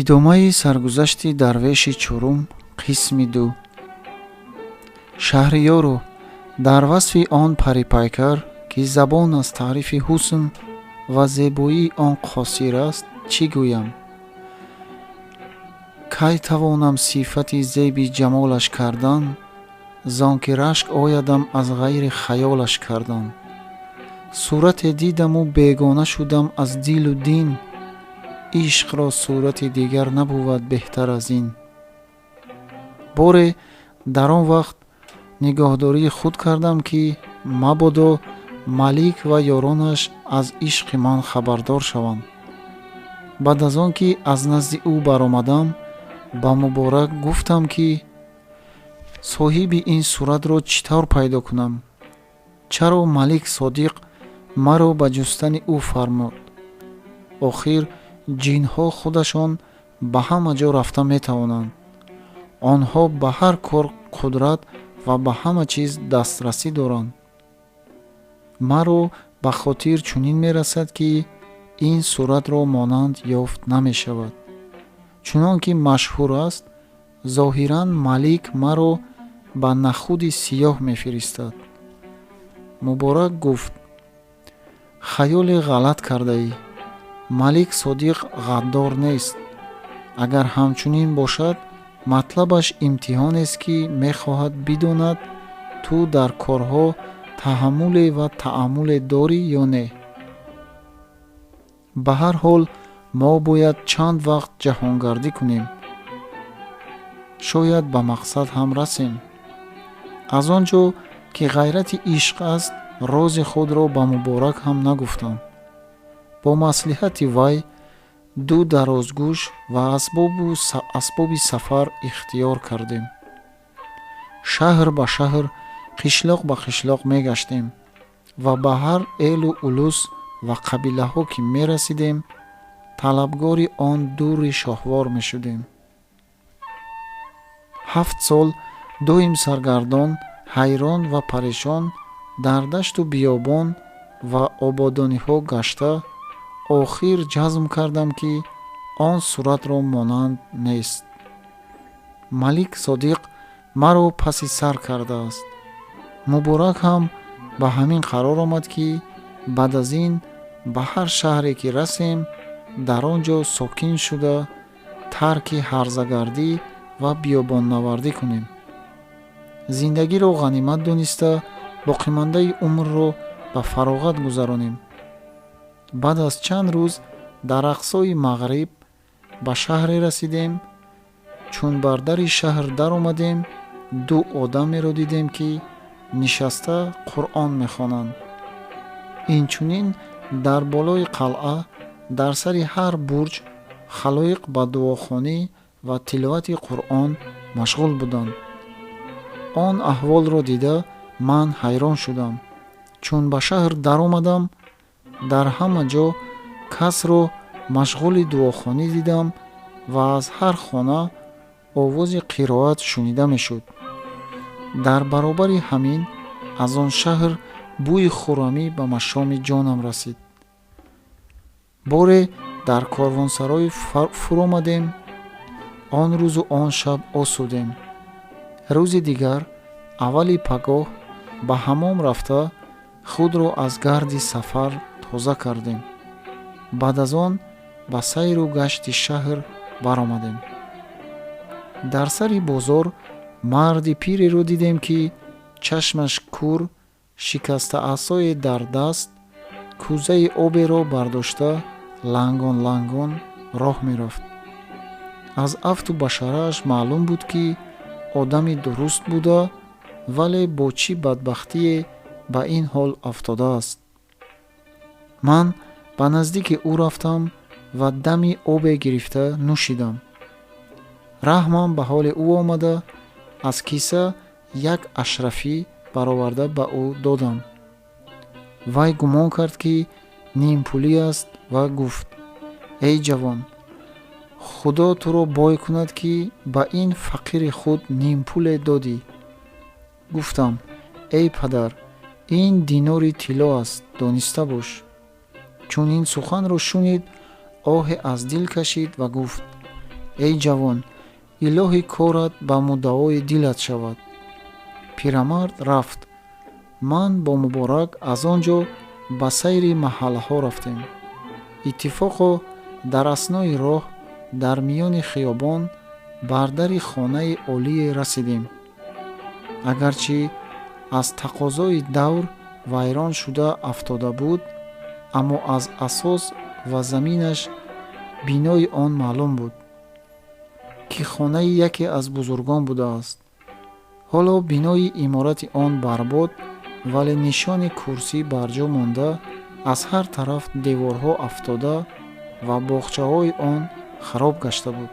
идомаи саргузашти дарвеши чорум қисми 2. шаҳриёру, дар васфи он парипайкар ки забон аз таърифи ҳусн ва зебоии он қосир аст, чӣ гӯям? кай тавонам сифати зеби ҷамолаш кардан, зон ки рашк оядам аз ғайри хаёлаш кардан. сурате дидаму бегона шудам аз дилу дин, ишқро сурати дигар набувад беҳтар аз ин. боре дар он вақт нигоҳдории худ кардам ки мабодо малик ва ёронаш аз ишқи ман хабардор шаванд. баъд аз он ки аз назди ӯ баромадам, ба муборак гуфтам ки соҳиби ин суратро чӣ тавр пайдо кунам? чаро малик содиқ маро ба ҷустани ӯ фармуд? охир ҷинҳо худашон ба ҳама ҷо рафта метавонанд. онҳо ба ҳар кор қудрат ва ба ҳама чиз дастрасӣ доранд. маро ба хотир чунин мерасад ки ин суратро монанд ёфт намешавад. чунон ки машҳур аст, зоҳиран малик маро ба нахуди сиёҳ мефиристад. муборак гуфт: хаёле ғалат кардаӣ. малик содиқ ғаддор нест. агар ҳамчунин бошад, матлабаш имтиҳонест ки мехоҳад бидонад ту дар корҳо таҳаммуле ва таъаммуле дорӣ ё не. ба ҳар ҳол мо бояд чанд вақт ҷаҳонгардӣ кунем. шояд ба мақсад ҳам расем. аз он ҷо ки ғайрати ишқ аст, рози худро ба муборак ҳам нагуфтам. бо маслиҳати вай ду дарозгӯш ва асбоби сафар ихтиёр кардем. шаҳр ба шаҳр, қишлоқ ба қишлоқ мегаштем ва ба ҳар элу улус ва қабилаҳо ки мерасидем, талабгори он дури шоҳвор мешудем. 7 сол доим саргардон, ҳайрон ва парешон дар дашту биёбон ва ободониҳо гашта, охир ҷазм кардам ки он суратро монанд нест. малик содиқ маро паси сар кардааст. муборак ҳам ба ҳамин қарор омад ки баъд аз ин ба ҳар шаҳре ки расем, дар он ҷо сокин шуда тарки ҳарзагардӣ ва биёбоннавардӣ кунем. зиндагиро ғанимат дониста боқимандаи умрро ба фароғат гузаронем. баъд аз чанд рӯз дар ақсои мағриб ба шаҳре расидем. чун бар дари шаҳр даромадем, ду одамеро дидем ки нишаста қуръон мехонанд. инчунин дар болои қалъа, дар сари ҳар бурҷ халоиқ ба дуохонӣ ва тиловати қуръон машғул буданд. он аҳволро дида ман ҳайрон шудам. чун ба шаҳр даромадам, дар ҳама ҷо касро машғули дуохонӣ дидам ва аз ҳар хона овози қироат шунида мешуд. дар баробари ҳамин, аз он шаҳр бӯи хӯрамӣ ба машоми ҷонам расид. боре дар корвонсарой фуромадем. он рӯзу он шаб осудем. рӯзи дигар аввали пагоҳ ба ҳаммом рафта худро аз гарди сафар тоза кардем. баъд аз он ба сайру гашти шаҳр баромадем. дар сари бозор марди пиреро дидем ки чашмаш кур, шикаста асое дар даст, кӯзаи оберо бардошта лангон лангон роҳ мерафт. аз афту башарааш маълум буд ки одами дуруст буда, вале бо чӣ бадбахтие ба ин ҳол афтодааст. ман ба наздики ӯ рафтам ва дами обе гирифта нӯшидам. раҳмам ба ҳоли ӯ омада, аз киса як ашрафӣ бароварда ба ӯ додам. вай гумон кард ки нимпулӣ аст ва гуфт: эй ҷавон, худо туро бой кунад ки ба ин фақири худ нимпуле додӣ. гуфтам: эй падар, ин динори тилло аст, дониста бош. чун ин суханро шунид, оҳе аз дил кашид ва гуфт: эй ҷавон, илоҳи корат ба муддаои дилат шавад. Пирамард рафт. ман бо муборак аз он ҷо ба сайри маҳаллаҳо рафтем. иттифоқо дар аснои роҳ дар миёни хиёбон бар дари хонаи олие расидем. агарчи аз тақозои давр вайрон шуда афтода буд, аммо аз асос ва заминаш бинои он маълум буд, ки хонаи яке аз бузургон будааст. ҳоло бинои иморати он барбод, вале нишони курсӣ бар ҷо монда, аз ҳар тараф деворҳо афтода ва боғчаҳои он хароб гашта буд.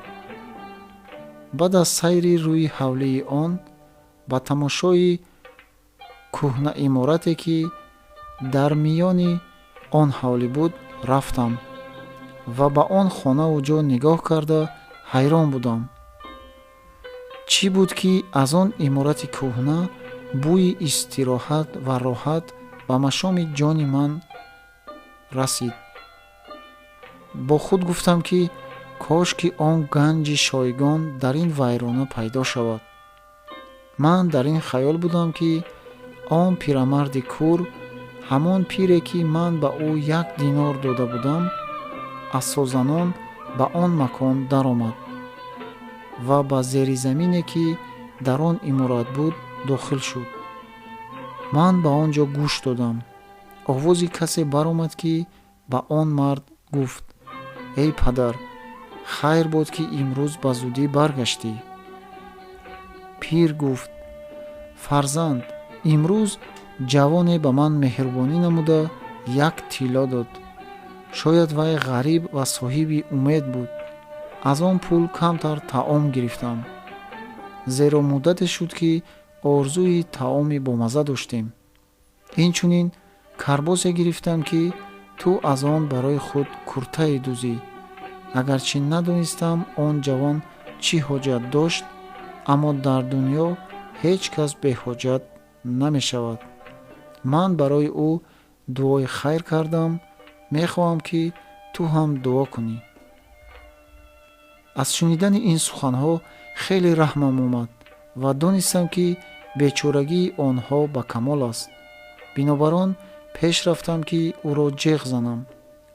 баъд аз сайри рӯи ҳавлии он, ба тамошои кӯҳна иморате, ки дар миёни он ҳавлӣ буд, рафтам ва ба он хонаву ҷо нигоҳ карда ҳайрон будам. чӣ буд, ки аз он иморати кӯҳна бӯи истироҳат ва роҳат ба машоми ҷони ман расид. бо худ гуфтам, ки кошки он ганҷи шойгон дар ин вайрона пайдо шавад. ман дар ин хаёл будам, ки он пирамарди кур, ҳамон пире, ки ман ба ӯ 1 динор дода будам, асозанон ба он макон даромад ва ба зеризамине, ки дар он иморат буд, дохил шуд. ман ба он ҷо гӯш додам. овози касе баромад, ки ба он мард гуфт: эй падар, хайр бод, ки имрӯз ба зудӣ баргаштӣ. пир гуфт: фарзанд, имрӯз ҷавоне ба ман меҳрубонӣ намуда 1 тилло дод. шояд вай ғариб ва соҳиби умед буд. аз он пул камтар таом гирифтам, зеро муддате шуд, ки орзуи таоми бомаза доштем. инчунин карбосе гирифтам, ки ту аз он барои худ куртае дӯзӣ. агарчи надонистам он ҷавон чӣ ҳоҷат дошт, аммо дар дунё ҳеҷ кас беҳоҷат намешавад. ман барои ӯ дуои хайр кардам. мехоҳам, ки ту ҳам дуо кунӣ. аз шунидани ин суханҳо хеле раҳмам омад ва донистам, ки бечорагии онҳо ба камол аст. бинобар он пеш рафтам, ки ӯро ҷеғ занам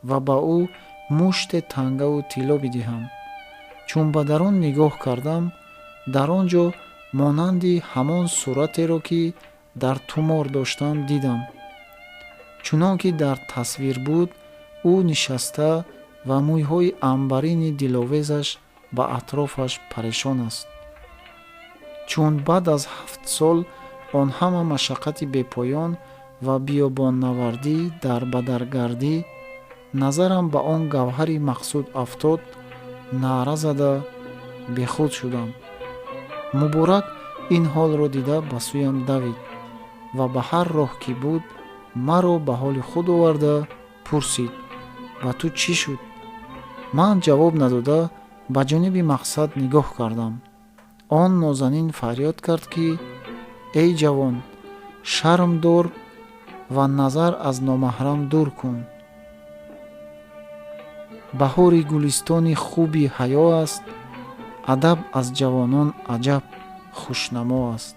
ва ба ӯ муште тангаву тилло бидиҳам. чун ба дар он нигоҳ кардам, дар он ҷо монанди ҳамон суратеро, ки дар тумор доштам, дидам. чунон ки дар тасвир буд, ӯ нишаста ва мӯйҳои амбарини диловезаш ба атрофаш парешон аст. чун баъд аз 7 сол он ҳама машаққати бепоён ва биёбоннавардӣ дар бадаргардӣ, назарам ба он гавҳари мақсуд афтод, наъра зада бехуд шудам. муборак ин ҳолро дида ба сӯям давид ва ба ҳар роҳ ки буд, маро ба ҳоли худ оварда пурсид: ба ту чӣ шуд? ман ҷавоб надода ба ҷониби мақсад нигоҳ кардам. он нозанин фарёд кард, ки эй ҷавон, шарм дор ва назар аз номаҳрам дур кун. баҳори гулистони хуби ҳаё аст, адаб аз ҷавонон аҷаб хушнамо аст.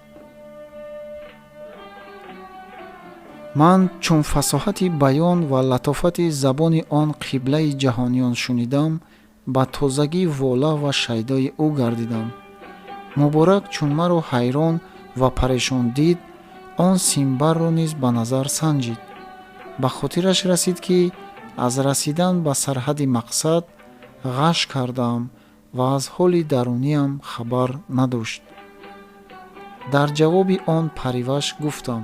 ман чун фасоҳати баён ва латофати забони он қиблаи ҷаҳониён шунидам, ба тозагӣ вола ва шайдои ӯ гардидам. муборак чун маро ҳайрон ва парешон дид, он симбарро низ ба назар санҷид. ба хотираш расид, ки аз расидан ба сарҳади мақсад ғаш кардам ва аз ҳоли даруниям хабар надошт. дар ҷавоби он париваш гуфтам: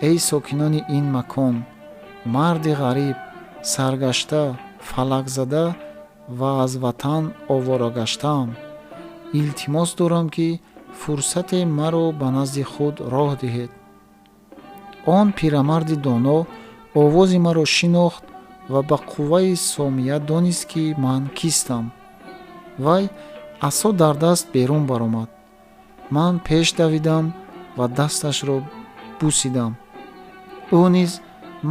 эй сокинони ин макон, марди ғариб, саргашта, фалакзада ва аз ватан овора гаштаам. илтимос дорам, ки фурсате маро ба назди худ роҳ диҳед. он пирамарди доно овози маро шинохт ва ба қувваи сомия донист, ки ман кистам. вай асо дар даст берун баромад. ман пеш давидам ва дасташро бусидам. ӯ низ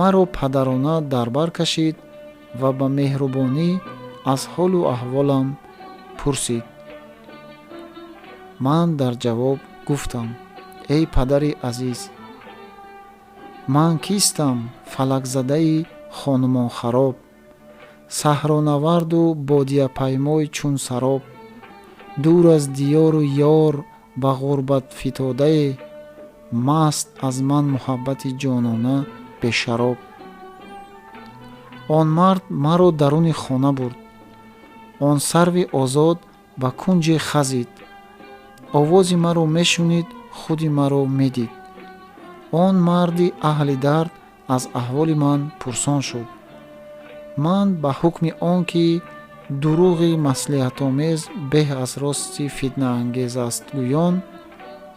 маро падарона дар бар кашид ва ба меҳрубонӣ аз ҳолу аҳволам пурсид. ман дар ҷавоб гуфтам: эй падари азиз, ман кистам, фалакзадаи хонумонхароб, саҳронаварду бодияпаймой чун сароб, дур аз диёру ёр ба ғурбат фитодае, маст аз ман муҳаббати ҷонона бешароб. он мард маро даруни хона бурд, он сарви озод ба кунҷе хазид, овози маро мешунид, худи маро медид. он марди аҳли дард аз аҳволи ман пурсон шуд. ман ба ҳукми он ки дуруғи маслиҳатомез беҳ аз рости фитнаангез аст гӯён,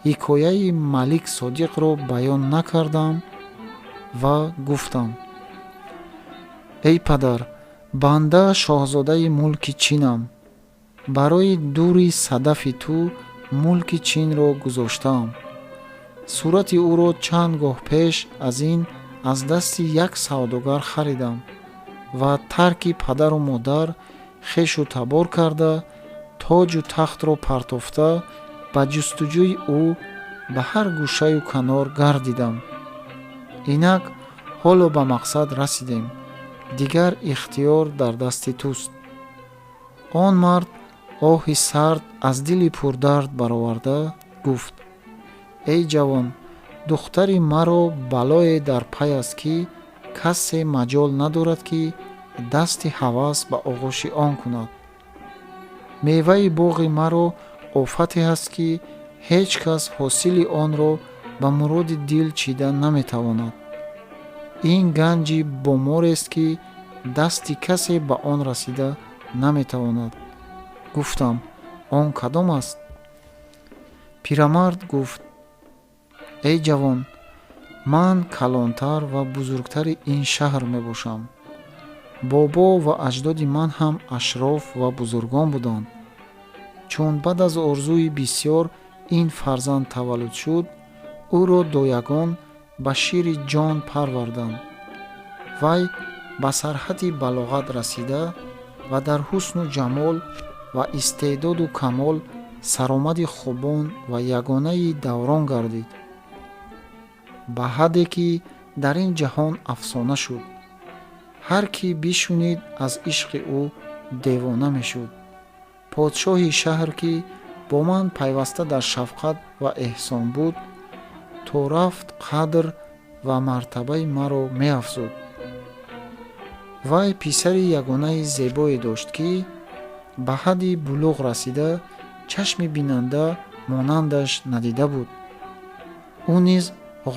ҳикояи Малик Содиқро баён накардам ва гуфтам: эй падар, банда шоҳзодаи мулки Чинам. барои дури садафи ту мулки Чинро гузоштаам. сурати ӯро чанд гоҳ пеш аз ин аз дасти як савдогар харидам ва тарки падару модар хешу табор карда, тоҷу тахтро партофта, ба ҷустуҷӯи ӯ ба ҳар гӯшаю канор гардидам. инак ҳоло ба мақсад расидем, дигар ихтиёр дар дасти туст. он мард оҳи сард аз дили пурдард бароварда гуфт: эй ҷавон, духтари маро балое дар пай аст ки касе маҷол надорад ки дасти ҳавас ба оғӯши он кунад. меваи боғи маро офате ҳаст ки ҳеҷ кас ҳосили онро ба муроди дил чида наметавонад. ин ганҷи боморест ки дасти касе ба он расида наметавонад. гуфтам: он кадом аст? пирамард гуфт: эй ҷавон, ман калонтар ва бузургтари ин шаҳр мебошам. бобо ва аҷдоди ман ҳам ашроф ва бузургон буданд. чун баъд аз орзуи бисёр ин фарзанд таваллуд шуд, ӯро доягон ба шири ҷон парварданд. вай ба сарҳади балоғат расида ва дар ҳусну ҷамол ва истеъдоду камол саромади хубон ва ягонаи даврон гардид. ба ҳадде ки дар ин ҷаҳон афсона шуд. ҳар кӣ бишунид аз ишқи ӯ девона мешуд. подшоҳи шаҳр ки бо ман пайваста дар шафқат ва эҳсон буд, то рафт қадр ва мартабаи маро меафзуд. вай писари ягонаи зебое дошт ки ба ҳадди булуғ расида чашми бинанда монандаш надида буд. ӯ низ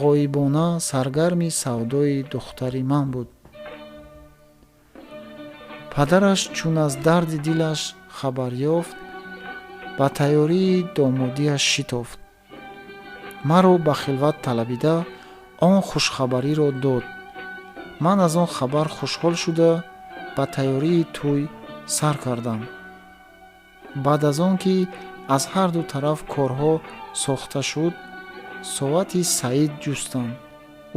ғоибона саргарми савдои духтари ман буд. падараш чун аз дарди дилаш хабар ёфт, ба тайёрии домодиаш шитофт. маро ба хилват талабида он хушхабариро дод. ман аз он хабар хушҳол шуда ба тайёрии тӯй сар кардам. баъд аз он ки аз ҳар ду тараф корҳо сохта шуд, соати саид ҷустанд.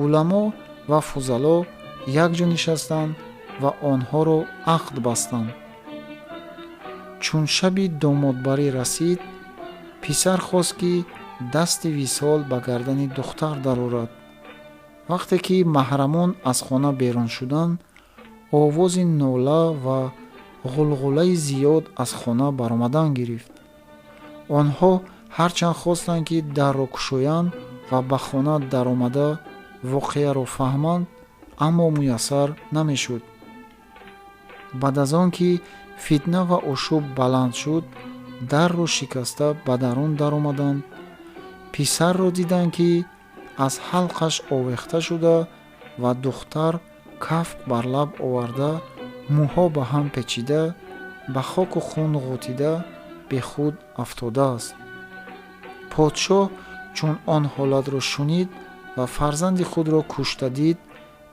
уламо ва фузало якҷо нишастанд ва онҳоро ақд бастанд. чун шаби домодбарӣ расид, писар хост ки дасти висол ба гардани духтар дарорад. вақте ки маҳрамон аз хона берун шуданд, овози нола ва ғулғулаи зиёд аз хона баромадан гирифт. онҳо ҳарчанд хостанд ки дарро кушоянд ва ба хона даромада воқеаро фаҳманд, аммо муяссар намешуд. баъд аз он ки фитна ва ошӯб баланд шуд, дарро шикаста ба дарун даромаданд. писарро диданд ки аз ҳалқаш овехта шуда ва духтар кафт бар лаб оварда, мӯҳо ба ҳам печида, ба хоку хун ғӯтида бехуд афтодааст. подшоҳ чун он ҳолатро шунид ва фарзанди худро кушта дид,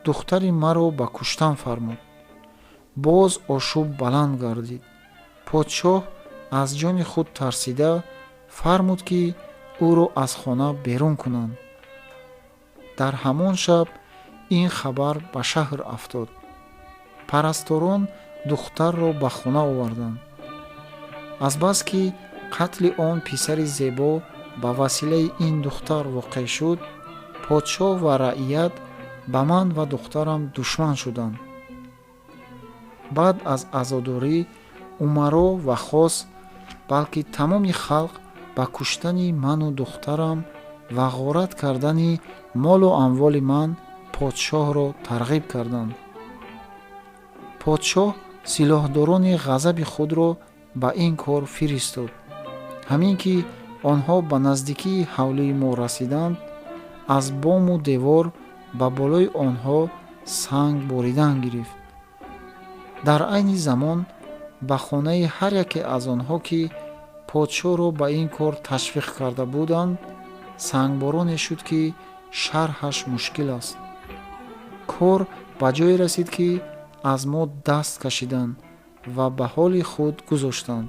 духтари маро ба куштан фармуд. боз ошӯб баланд гардид. подшоҳ аз ҷони худ тарсида фармуд ки ӯро аз хона берун кунанд. дар ҳамон шаб ин хабар ба шаҳр афтод. парасторон духтарро ба хона оварданд. азбаски қатли он писари зебо ба василаи ин духтар воқеъ шуд, подшоҳ ва раъият ба ман ва духтарам душман шуданд. баъд аз азодорӣ умаро ва хос, балки тамоми халқ ба куштани ману духтарам ва ғорат кардани молу амволи ман подшоҳро тарғиб карданд. подшоҳ силоҳдорони ғазаби худро ба ин кор фиристод. ҳамин ки онҳо ба наздикии ҳавлии мо расиданд, аз бому девор ба болои онҳо санг боридан гирифт. дар айни замон ба хонаи ҳар яке аз онҳо ки подшоҳро ба ин кор ташвиқ карда буданд, сангбороне шуд ки шарҳаш мушкил аст. кор ба ҷое расид ки аз мо даст кашиданд ва ба ҳоли худ гузоштанд.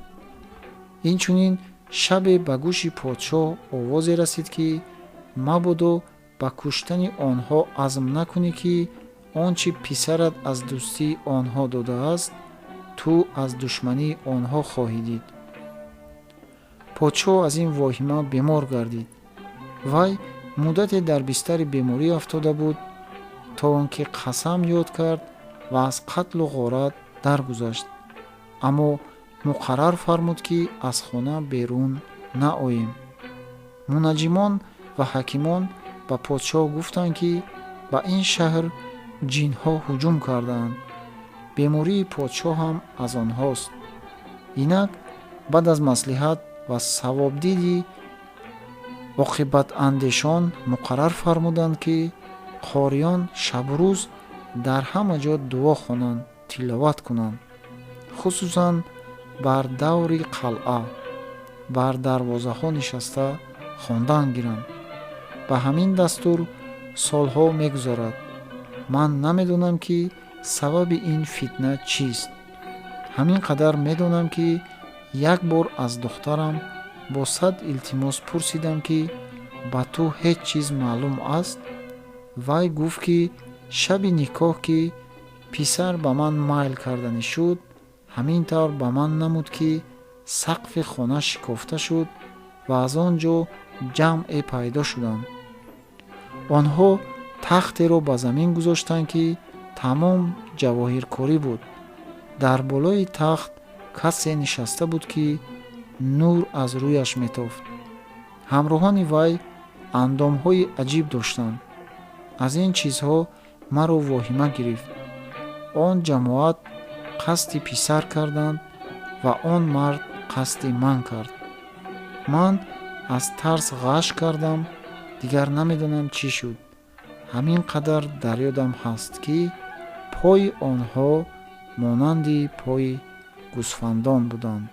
инчунин шабе ба гӯши подшоҳ овозе расид ки мабодо ба куштани онҳо азм накунӣ ки он чи писарат аз дӯстии онҳо додааст, ту аз душмании онҳо хоҳӣ дид. подшоҳ аз ин воҳима бемор гардид. вай муддате дар бистари беморӣ афтода буд, то он ки қасам ёд кард ва аз қатлу ғорат даргузашт. аммо муқаррар фармуд ки аз хона берун наоем. мунаҷҷимон ва ҳакимон ба подшоҳ гуфтанд ки ба ин шаҳр ҷинҳо ҳуҷум кардаанд. бемории подшоҳ ҳам аз онҳост. инак баъд аз маслиҳат ва савобдиди оқибатандешон муқаррар фармуданд ки қориён шабрӯз дар ҳама ҷо дуо хонанд, тиловат кунанд, хусусан бар даври қалъа, бар дарвозаҳо нишаста хондан гиранд. ба ҳамин дастур солҳо мегузарад. ман намедонам ки сабаби ин фитна чист. ҳамин қадар медонам ки як бор аз духтарам бо 100 илтимос пурсидам ки ба ту ҳеҷ чиз маълум аст? вай гуфт ки шаби никоҳ ки писар ба ман майл карданӣ шуд, ҳамин тавр ба ман намуд ки сақфи хона шикофта шуд ва аз он ҷо ҷамъе пайдо шуданд. онҳо тахтеро ба замин гузоштанд ки тамом ҷавоҳиркорӣ буд. дар болои тахт касе нишаста буд ки нур аз рӯяш метофт. ҳамроҳони вай андомҳои аҷиб доштанд. аз ин чизҳо маро воҳима гирифт. он ҷамоат қасди писар карданд ва он мард қасди ман кард. ман аз тарс ғаш кардам, дигар намедонам чӣ шуд. ҳамин қадар дар ёдам ҳаст ки пои онҳо монанди пои гӯсфандон буданд.